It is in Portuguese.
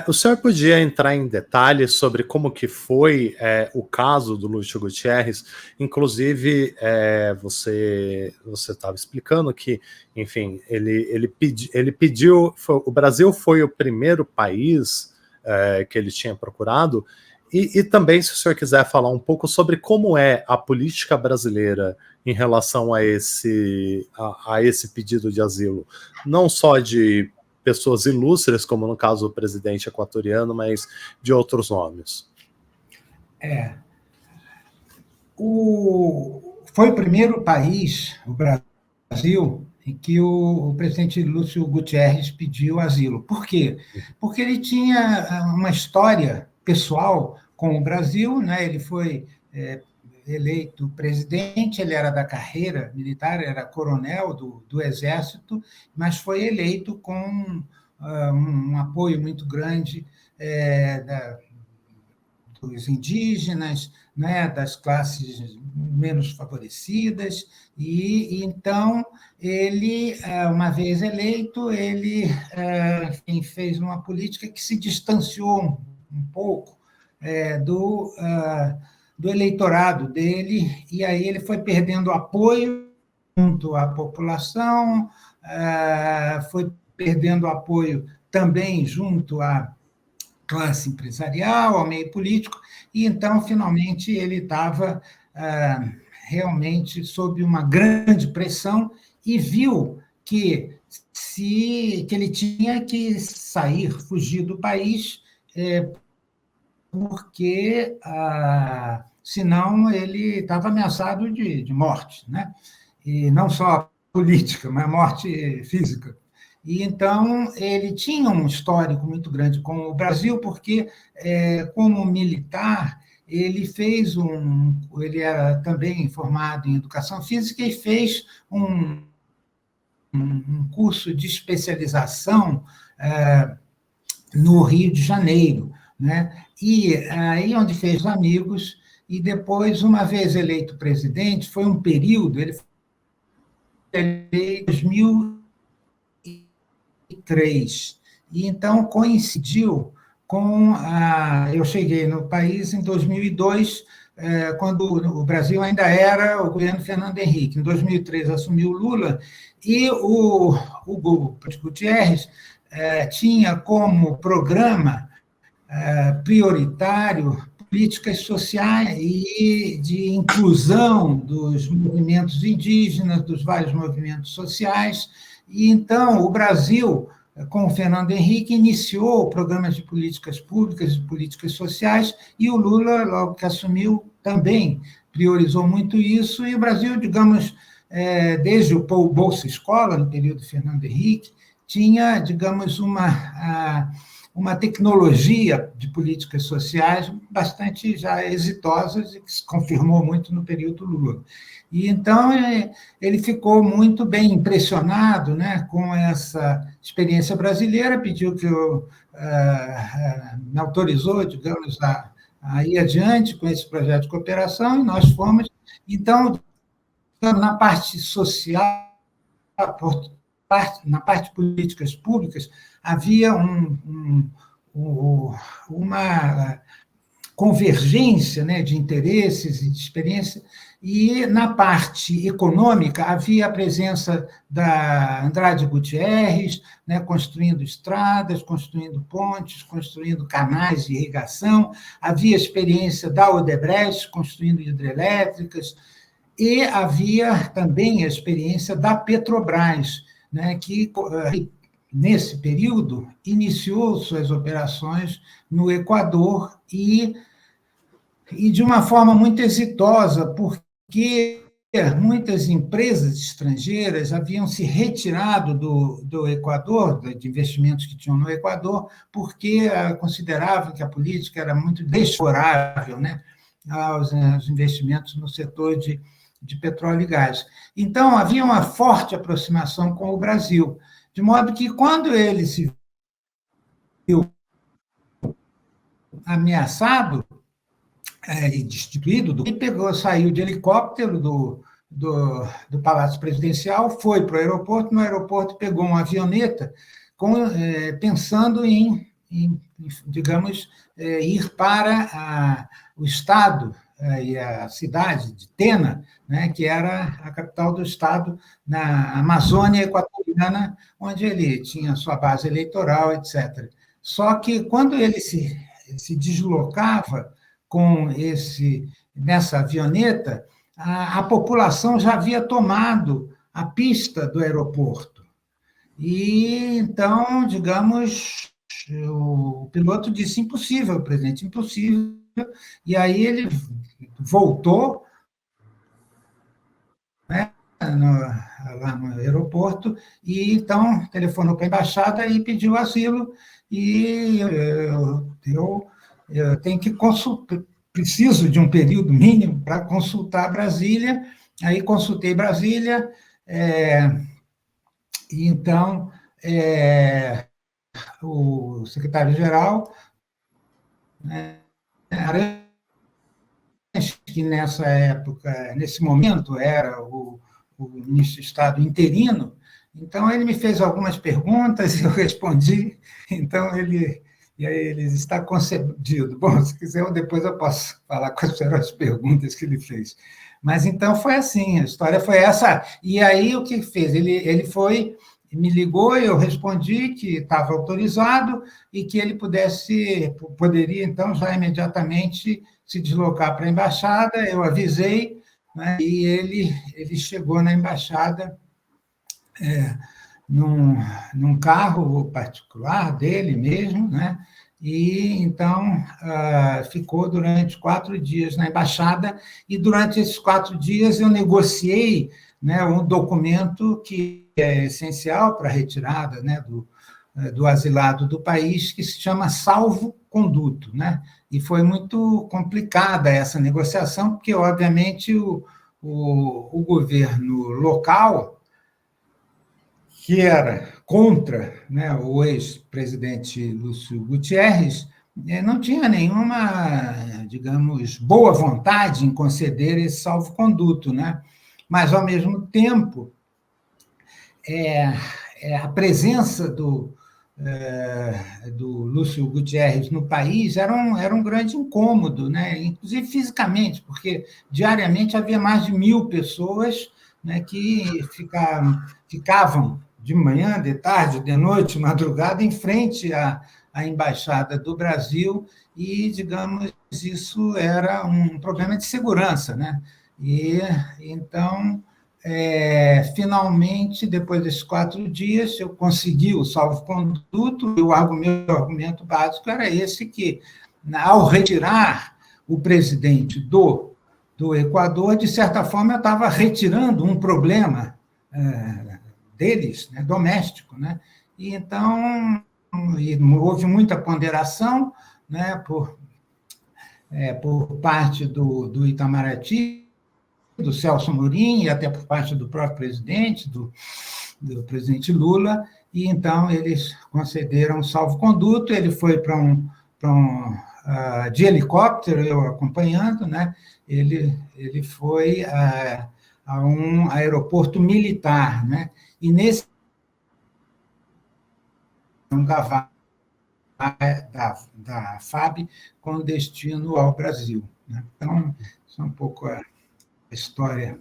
O senhor podia entrar em detalhes sobre como que foi o caso do Lúcio Gutierrez? Inclusive, você estava explicando que, enfim, ele pediu, o Brasil foi o primeiro país que ele tinha procurado, e também, se o senhor quiser falar um pouco sobre como é a política brasileira em relação a esse pedido de asilo, não só de pessoas ilustres, como no caso do presidente equatoriano, mas de outros nomes. Foi o primeiro país, o Brasil, em que o presidente Lúcio Gutierrez pediu asilo. Por quê? Porque ele tinha uma história pessoal com o Brasil, né? Ele foi eleito presidente, ele era da carreira militar, era coronel do Exército, mas foi eleito com um apoio muito grande dos indígenas, né, das classes menos favorecidas, e então ele, uma vez eleito, ele enfim, fez uma política que se distanciou um pouco do eleitorado dele, e aí ele foi perdendo apoio junto à população, foi perdendo apoio também junto à classe empresarial, ao meio político, e então, finalmente, ele estava realmente sob uma grande pressão e viu que ele tinha que sair, fugir do país, porque senão ele estava ameaçado de morte, né? E não só política, mas morte física. E então ele tinha um histórico muito grande com o Brasil, porque como militar ele era também formado em educação física e fez um curso de especialização no Rio de Janeiro, né? E aí onde fez amigos, e depois, uma vez eleito presidente, foi um período, ele foi eleito em 2003, e então coincidiu com eu cheguei no país em 2002, quando o Brasil ainda era o governo Fernando Henrique. Em 2003 assumiu Lula, e o Hugo Gutierrez tinha como programa prioritário políticas sociais e de inclusão dos movimentos indígenas, dos vários movimentos sociais. E então o Brasil, com o Fernando Henrique, iniciou programas de políticas públicas, de políticas sociais, e o Lula, logo que assumiu, também priorizou muito isso, e o Brasil, digamos, desde o Bolsa Escola, no período de Fernando Henrique, tinha, digamos, uma tecnologia de políticas sociais bastante já exitosas e que se confirmou muito no período Lula. E então ele ficou muito bem impressionado, né, com essa experiência brasileira, pediu que eu me autorizou, digamos, a ir adiante com esse projeto de cooperação, e nós fomos. Então, na parte social, na parte de políticas públicas, havia uma convergência, né, de interesses e de experiência, e na parte econômica havia a presença da Andrade Gutierrez, né, construindo estradas, construindo pontes, construindo canais de irrigação, havia a experiência da Odebrecht, construindo hidrelétricas, e havia também a experiência da Petrobras, né, que, nesse período, iniciou suas operações no Equador e de uma forma muito exitosa, porque muitas empresas estrangeiras haviam se retirado do Equador, de investimentos que tinham no Equador, porque consideravam que a política era muito desfavorável, né, aos investimentos no setor de petróleo e gás. Então, havia uma forte aproximação com o Brasil, de modo que, quando ele se viu ameaçado e destituído, ele saiu de helicóptero do Palácio Presidencial, foi para o aeroporto, no aeroporto pegou uma avioneta pensando em digamos, ir para o estado e a cidade de Tena, né, que era a capital do estado na Amazônia Equatoriana, onde ele tinha sua base eleitoral, etc. Só que quando ele se deslocava nessa avioneta, a população já havia tomado a pista do aeroporto. E então, digamos, o piloto disse: impossível, presidente, impossível. E aí ele voltou, né, lá no aeroporto, e então telefonou para a embaixada e pediu asilo, e eu tenho que consultar, preciso de um período mínimo para consultar Brasília, aí consultei Brasília, e então o secretário-geral, né, que nessa época, nesse momento, era o ministro de Estado interino, então ele me fez algumas perguntas e eu respondi, então ele está concedido. Bom, se quiser, depois eu posso falar quais foram as perguntas que ele fez. Mas então foi assim, a história foi essa. E aí o que fez? Ele me ligou, eu respondi que estava autorizado e que ele poderia, então, já imediatamente se deslocar para a embaixada. Eu avisei, né, e ele chegou na embaixada num carro particular dele mesmo, né? E então ficou durante 4 dias na embaixada, e durante esses 4 dias eu negociei, né, um documento que é essencial para a retirada, né, do asilado do país, que se chama salvo-conduto, né? E foi muito complicada essa negociação, porque, obviamente, o governo local, que era contra, né, o ex-presidente Lúcio Gutierrez, não tinha nenhuma, digamos, boa vontade em conceder esse salvo-conduto, né? Mas, ao mesmo tempo, a presença do Lúcio Gutierrez no país era um grande incômodo, né? Inclusive fisicamente, porque diariamente havia mais de 1.000 pessoas, né, que ficavam de manhã, de tarde, de noite, madrugada, em frente à Embaixada do Brasil, e, digamos, isso era um problema de segurança, né? E então, finalmente, depois desses 4 dias, eu consegui o salvo-conduto, e o meu argumento básico era esse, que, ao retirar o presidente do Equador, de certa forma, eu estava retirando um problema deles, né, doméstico, né? E então houve muita ponderação, né, por parte do Itamaraty, do Celso Amorim, e até por parte do próprio presidente, do presidente Lula, e então eles concederam salvo-conduto. Ele foi de helicóptero, eu acompanhando, né? Ele foi a um aeroporto militar, né? E nesse Gavá da FAB com destino ao Brasil, né? Então, isso é um pouco a história